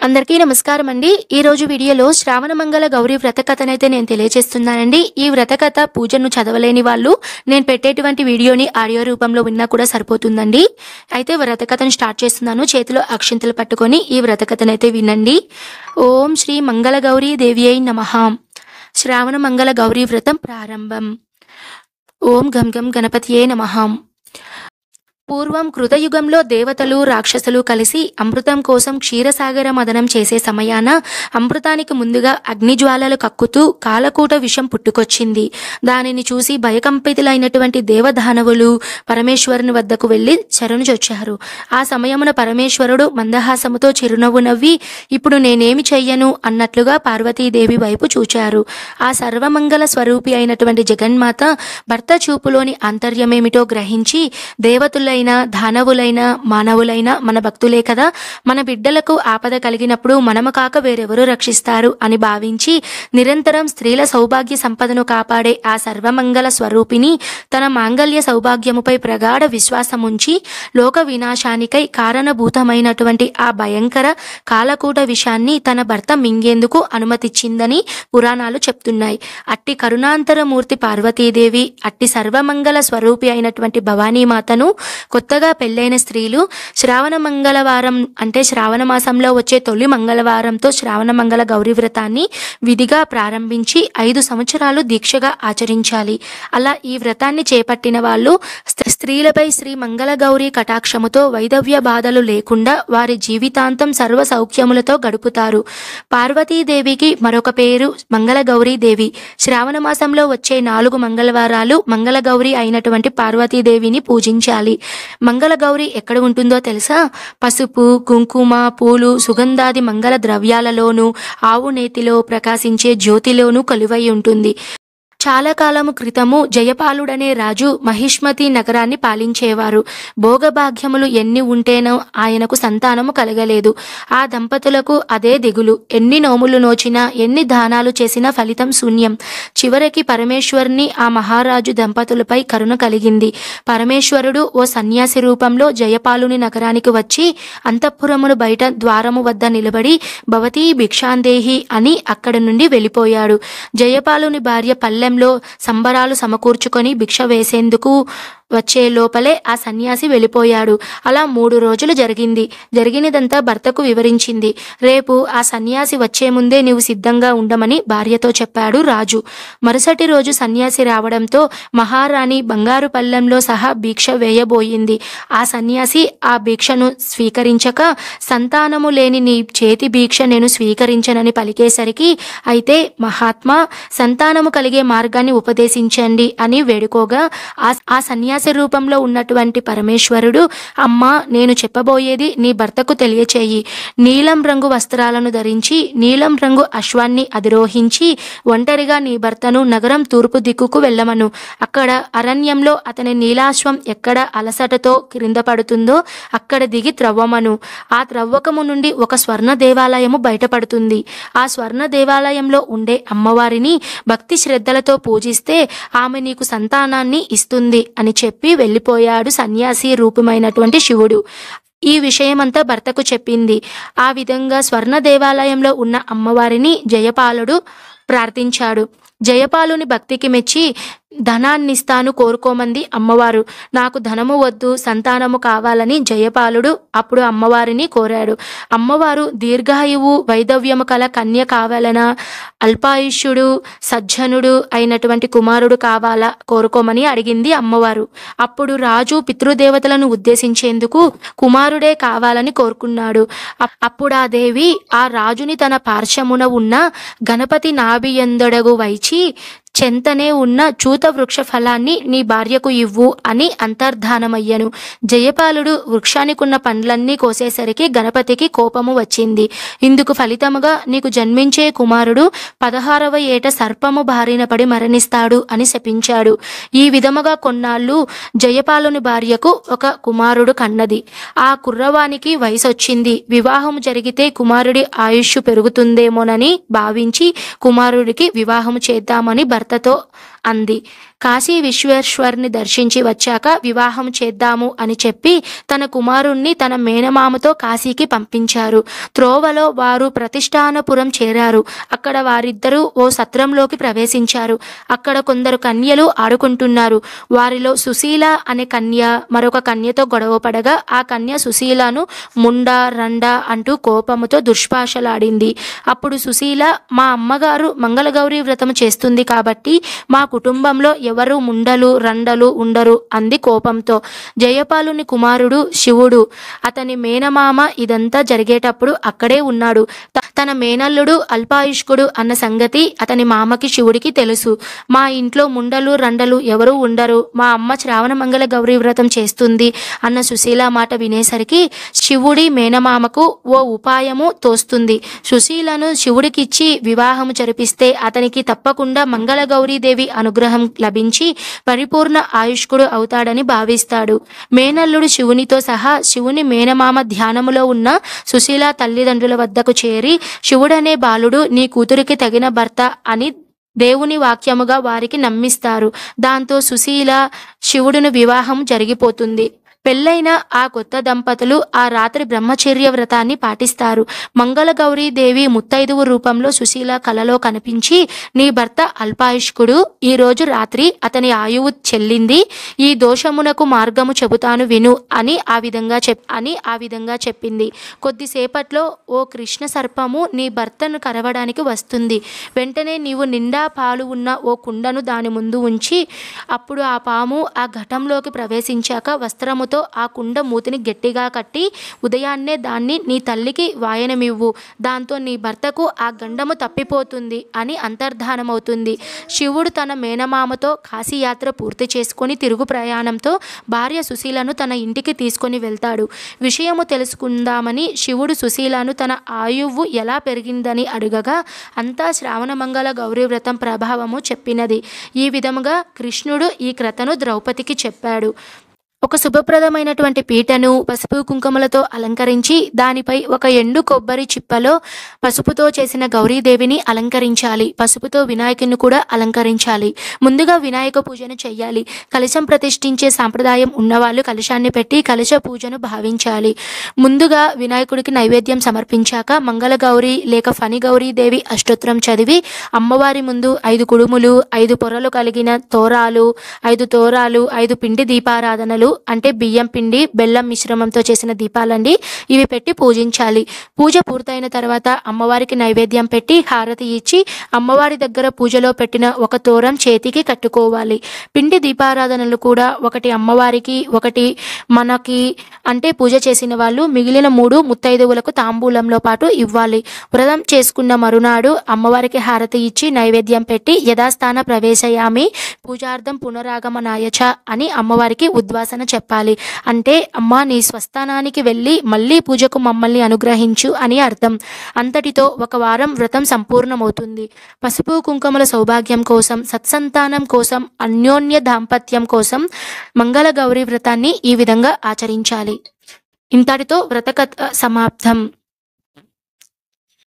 అందరికీ నమస్కారం అండి. ఈ రోజు వీడియోలో శ్రావణ మంగళ గౌరీ వ్రత కథనైతే నేను తెలియజేస్తున్నానండి. ఈ వ్రత కథ పూజను చదవలేని వాళ్ళు నేను పెట్టేటువంటి వీడియోని ఆడియో రూపంలో విన్నా కూడా సరిపోతుందండి. అయితే వ్రత కథను స్టార్ట్ చేస్తున్నాను. చేతిలో అక్షింతలు పట్టుకొని ఈ వ్రత కథనైతే వినండి. ఓం శ్రీ మంగళ గౌరీ దేవ్యై నమః. శ్రావణ మంగళ గౌరీ వ్రతం ప్రారంభం. ఓం గం గం గణపతియే నమః. పూర్వం కృతయుగంలో దేవతలు రాక్షసులు కలిసి అమృతం కోసం క్షీరసాగర మదనం చేసే సమయాన అమృతానికి ముందుగా అగ్నిజ్వాలలు కక్కుతూ కాలకూట విషం పుట్టుకొచ్చింది. దానిని చూసి భయకంపితులైనటువంటి దేవదానవులు పరమేశ్వరుని వద్దకు వెళ్లి శరణుజొచ్చారు. ఆ సమయమున పరమేశ్వరుడు మందహాసముతో చిరునవ్వు నవ్వి, ఇప్పుడు నేనేమి చెయ్యను అన్నట్లుగా పార్వతీదేవి వైపు చూచారు. ఆ సర్వమంగళ స్వరూపి అయినటువంటి జగన్మాత భర్త చూపులోని ఆంతర్యమేమిటో గ్రహించి, దేవతులైన దానవులైన మానవులైన మన భక్తులే కదా, మన బిడ్డలకు ఆపద కలిగినప్పుడు మనము కాక వేరెవరు రక్షిస్తారు అని భావించి నిరంతరం స్త్రీల సౌభాగ్య సంపదను కాపాడే ఆ సర్వమంగళ స్వరూపిణి తన మాంగళ్య సౌభాగ్యముపై ప్రగాఢ విశ్వాసముంచి లోక వినాశానికై కారణభూతమైనటువంటి ఆ భయంకర కాలకూట విషాన్ని తన భర్త మింగేందుకు అనుమతిచ్చిందని పురాణాలు చెప్తున్నాయి. అట్టి కరుణాంతరమూర్తి పార్వతీదేవి, అట్టి సర్వమంగళ స్వరూపి అయినటువంటి భవానీమాతను కొత్తగా పెళ్ళైన స్త్రీలు శ్రావణ మంగళవారం అంటే శ్రావణ మాసంలో వచ్చే తొలి మంగళవారంతో శ్రావణ మంగళ గౌరీ వ్రతాన్ని విధిగా ప్రారంభించి 5 సంవత్సరాలు దీక్షగా ఆచరించాలి. అలా ఈ వ్రతాన్ని చేపట్టిన వాళ్ళు స్త్రీలపై శ్రీ మంగళ గౌరీ కటాక్షముతో వైధవ్య బాధలు లేకుండా వారి జీవితాంతం సర్వ సౌఖ్యములతో గడుపుతారు. పార్వతీదేవికి మరొక పేరు మంగళ గౌరీ దేవి. శ్రావణ మాసంలో వచ్చే 4 మంగళవారాలు మంగళ గౌరీ అయినటువంటి పార్వతీదేవిని పూజించాలి. మంగళ గౌరి ఎక్కడ ఉంటుందో తెలుసా? పసుపు, కుంకుమ, పూలు, సుగంధాది మంగళ ద్రవ్యాలలోనూ ఆవు నేతిలో ప్రకాశించే జ్యోతిలోనూ కొలువై ఉంటుంది. చాలా కాలము క్రితము జయపాలుడనే రాజు మహిష్మతి నగరాన్ని పాలించేవారు. భోగభాగ్యములు ఎన్ని ఉంటేనో ఆయనకు సంతానము కలగలేదు. ఆ దంపతులకు అదే దిగులు. ఎన్ని నోములు నోచినా ఎన్ని దానాలు చేసినా ఫలితం శూన్యం. చివరికి పరమేశ్వరుని ఆ మహారాజు దంపతులపై కరుణ కలిగింది. పరమేశ్వరుడు ఓ సన్యాసి రూపంలో జయపాలుని నగరానికి వచ్చి అంతఃపురమును బయట ద్వారము వద్ద నిలబడి భవతీ భిక్షాందేహి అని అక్కడి నుండి వెళ్ళిపోయాడు. జయపాలుని భార్య పల్లెంలో సంబరాలు సమకూర్చుకొని భిక్ష వేసేందుకు వచ్చే లోపలే ఆ సన్యాసి వెళ్ళిపోయాడు. అలా 3 రోజులు జరిగింది. జరిగినదంతా భర్తకు వివరించింది. రేపు ఆ సన్యాసి వచ్చే ముందే నీవు సిద్ధంగా ఉండమని భార్యతో చెప్పాడు రాజు. మరుసటి రోజు సన్యాసి రావడంతో మహారాణి బంగారు పళ్ళెంలో సహా భిక్ష వేయబోయింది. ఆ సన్యాసి ఆ భిక్షను స్వీకరించక, సంతానము లేని నీ చేతి భిక్ష నేను స్వీకరించనని పలికేసరికి, అయితే మహాత్మా, సంతానము కలిగే మార్గాన్ని ఉపదేశించండి అని వేడుకోగా ఆ సన్యాసి రూపంలో ఉన్నటువంటి పరమేశ్వరుడు, అమ్మా, నేను చెప్పబోయేది నీ భర్తకు తెలియచేయి. నీలం రంగు వస్త్రాలను ధరించి నీలం రంగు అశ్వాన్ని అధిరోహించి ఒంటరిగా నీ భర్తను నగరం తూర్పు దిక్కుకు వెళ్ళమను. అక్కడ అరణ్యంలో అతని నీలాశ్వం ఎక్కడ అలసటతో క్రింద పడుతుందో అక్కడ దిగి త్రవ్వమను. ఆ త్రవ్వకము నుండి ఒక స్వర్ణ దేవాలయము బయటపడుతుంది. ఆ స్వర్ణ దేవాలయంలో ఉండే అమ్మవారిని భక్తి శ్రద్ధలతో పూజిస్తే ఆమె నీకు సంతానాన్ని ఇస్తుంది అని చెప్పి వెళ్ళిపోయాడు సన్యాసి రూపమైనటువంటి శివుడు. ఈ విషయమంతా భర్తకు చెప్పింది. ఆ విధంగా స్వర్ణ దేవాలయంలో ఉన్న అమ్మవారిని జయపాలుడు ప్రార్థించాడు. జయపాలుని భక్తికి మెచ్చి ధనాన్నిస్తాను కోరుకోమంది అమ్మవారు. నాకు ధనము వద్దు, సంతానము కావాలని జయపాలుడు అప్పుడు అమ్మవారిని కోరాడు. అమ్మవారు దీర్ఘాయువు వైధవ్యము కల కన్య కావాలనా, అల్పాయుష్యుడు సజ్జనుడు అయినటువంటి కుమారుడు కావాలా కోరుకోమని అడిగింది అమ్మవారు. అప్పుడు రాజు పితృదేవతలను ఉద్దేశించేందుకు కుమారుడే కావాలని కోరుకున్నాడు. అప్పుడు ఆ దేవి ఆ రాజుని తన పార్శ్వమున ఉన్న గణపతి నాభియందొడగు వైచి చెంతనే ఉన్న చూత వృక్ష ఫలాన్ని నీ భార్యకు ఇవ్వు అని అంతర్ధానమయ్యను. జయపాలుడు వృక్షానికున్న పండ్లన్నీ కోసేసరికి గణపతికి కోపము వచ్చింది. ఇందుకు ఫలితముగా నీకు జన్మించే కుమారుడు 16వ ఏట సర్పము బారిన పడి మరణిస్తాడు అని శపించాడు. ఈ విధముగా కొన్నాళ్ళు జయపాలుని భార్యకు ఒక కుమారుడు కన్నది. ఆ కుర్రవానికి వయసొచ్చింది. వివాహం జరిగితే కుమారుడి ఆయుష్ పెరుగుతుందేమోనని భావించి కుమారుడికి వివాహము చేద్దామని భర్తతో అంది. కాశీ విశ్వేశ్వర్ని దర్శించి వచ్చాక వివాహం చేద్దాము అని చెప్పి తన కుమారుణ్ణి తన మేనమామతో కాశీకి పంపించారు. త్రోవలో వారు ప్రతిష్టానపురం చేరారు. అక్కడ వారిద్దరూ ఓ సత్రంలోకి ప్రవేశించారు. అక్కడ కొందరు కన్యలు ఆడుకుంటున్నారు. వారిలో సుశీల అనే కన్య మరొక కన్యతో గొడవ పడగా ఆ కన్య సుశీలను ముండా రండా అంటూ కోపముతో దుష్భాషలాడింది. అప్పుడు సుశీల, మా అమ్మగారు మంగళగౌరి వ్రతం చేస్తుంది కాబట్టి మా కుటుంబంలో ఎవరు ముండలు రండలు ఉండరు అంది కోపంతో. జయపాలుని కుమారుడు శివుడు, అతని మేనమామ ఇదంతా జరిగేటప్పుడు అక్కడే ఉన్నాడు. తన మేనల్లుడు అల్పాయుష్కుడు అన్న సంగతి అతని మామకి శివుడికి తెలుసు. మా ఇంట్లో ముండలు రండలు ఎవరు ఉండరు, మా అమ్మ శ్రావణ మంగళ గౌరీ వ్రతం చేస్తుంది అన్న సుశీల మాట వినేసరికి శివుడి మేనమామకు ఓ ఉపాయము తోస్తుంది. సుశీలను శివుడికిచ్చి వివాహము జరిపిస్తే అతనికి తప్పకుండా మంగళగౌరీదేవి అనుగ్రహం లభించి పరిపూర్ణ ఆయుష్కుడు అవుతాడని భావిస్తాడు. మేనల్లుడు శివునితో సహా శివుని మేనమామ ధ్యానములో ఉన్న సుశీల తల్లిదండ్రుల వద్దకు చేరి, శివుడనే బాలుడు నీ కూతురికి తగిన భర్త అని దేవుని వాక్యముగా వారికి నమ్మిస్తారు. దాంతో సుశీల శివుడును వివాహం జరిగిపోతుంది. పెళ్ళైన ఆ కొత్త దంపతులు ఆ రాత్రి బ్రహ్మచర్య వ్రతాన్ని పాటిస్తారు. మంగళగౌరీదేవి ముత్తైదువు రూపంలో సుశీల కలలో కనిపించి, నీ భర్త అల్పాయుష్కుడు, ఈరోజు రాత్రి అతని ఆయువు చెల్లింది, ఈ దోషమునకు మార్గము చెబుతాను విను అని ఆ విధంగా చెప్పింది. కొద్దిసేపట్లో ఓ కృష్ణ సర్పము నీ భర్తను కరవడానికి వస్తుంది. వెంటనే నీవు నిండా పాలు ఉన్న ఓ కుండను దాని ముందు ఉంచి, అప్పుడు ఆ పాము ఆ ఘటంలోకి ప్రవేశించాక వస్త్రము ఆ కుండ మూతిని గట్టిగా కట్టి ఉదయాన్నే దాన్ని నీ తల్లికి వాయనమివ్వు. దాంతో నీ భర్తకు ఆ గండము తప్పిపోతుంది అని అంతర్ధానమవుతుంది. శివుడు తన మేనమామతో కాశీయాత్ర పూర్తి చేసుకొని తిరుగు ప్రయాణంతో భార్య సుశీలను తన ఇంటికి తీసుకొని వెళ్తాడు. విషయము తెలుసుకుందామని శివుడు సుశీలను తన ఆయువు ఎలా పెరిగిందని అడుగగా అంతా శ్రావణ మంగళ గౌరీ వ్రతం ప్రభావము చెప్పినది. ఈ విధముగా కృష్ణుడు ఈ కథను ద్రౌపదికి చెప్పాడు. ఒక శుభప్రదమైనటువంటి పీటను పసుపు కుంకుమలతో అలంకరించి దానిపై ఒక ఎండు కొబ్బరి చిప్పలో పసుపుతో చేసిన గౌరీదేవిని అలంకరించాలి. పసుపుతో వినాయకుని కూడా అలంకరించాలి. ముందుగా వినాయక పూజను చెయ్యాలి. కలశం ప్రతిష్ఠించే సాంప్రదాయం ఉన్నవాళ్ళు కలశాన్ని పెట్టి కలశ పూజను భావించాలి. ముందుగా వినాయకుడికి నైవేద్యం సమర్పించాక మంగళగౌరి లేక ఫణి గౌరీదేవి అష్టోత్తరం చదివి అమ్మవారి ముందు 5 కుడుములు, 5 పొరలు కలిగిన తోరాలు, 5 తోరాలు, 5 పిండి దీపారాధనలు అంటే బియ్యం పిండి బెల్లం మిశ్రమంతో చేసిన దీపాలండి, ఇవి పెట్టి పూజించాలి. పూజ పూర్తయిన తర్వాత అమ్మవారికి నైవేద్యం పెట్టి హారతి ఇచ్చి అమ్మవారి దగ్గర పూజలో పెట్టిన ఒక తోరం చేతికి కట్టుకోవాలి. పిండి దీపారాధనలు కూడా ఒకటి అమ్మవారికి, ఒకటి మనకి అంటే పూజ చేసిన వాళ్ళు, మిగిలిన 3 ముత్తైదువులకు తాంబూలంలో పాటు ఇవ్వాలి. వ్రతం చేసుకున్న మరునాడు అమ్మవారికి హారతి ఇచ్చి నైవేద్యం పెట్టి యథాస్థాన ప్రవేశయామి పూజార్థం పునరాగమనాయచ అని అమ్మవారికి ఉద్వాసన చెప్పాలి. అంటే అమ్మా నీ స్వస్థానానికి వెళ్ళి మళ్ళీ పూజకు మమ్మల్ని అనుగ్రహించు అని అర్థం. అంతటితో ఒక వారం వ్రతం సంపూర్ణమవుతుంది. పసుపు కుంకుమల సౌభాగ్యం కోసం, సత్సంతానం కోసం, అన్యోన్య దాంపత్యం కోసం మంగళ గౌరీ వ్రతాన్ని ఈ విధంగా ఆచరించాలి. ఇంతటితో వ్రతకథ సమాప్తం.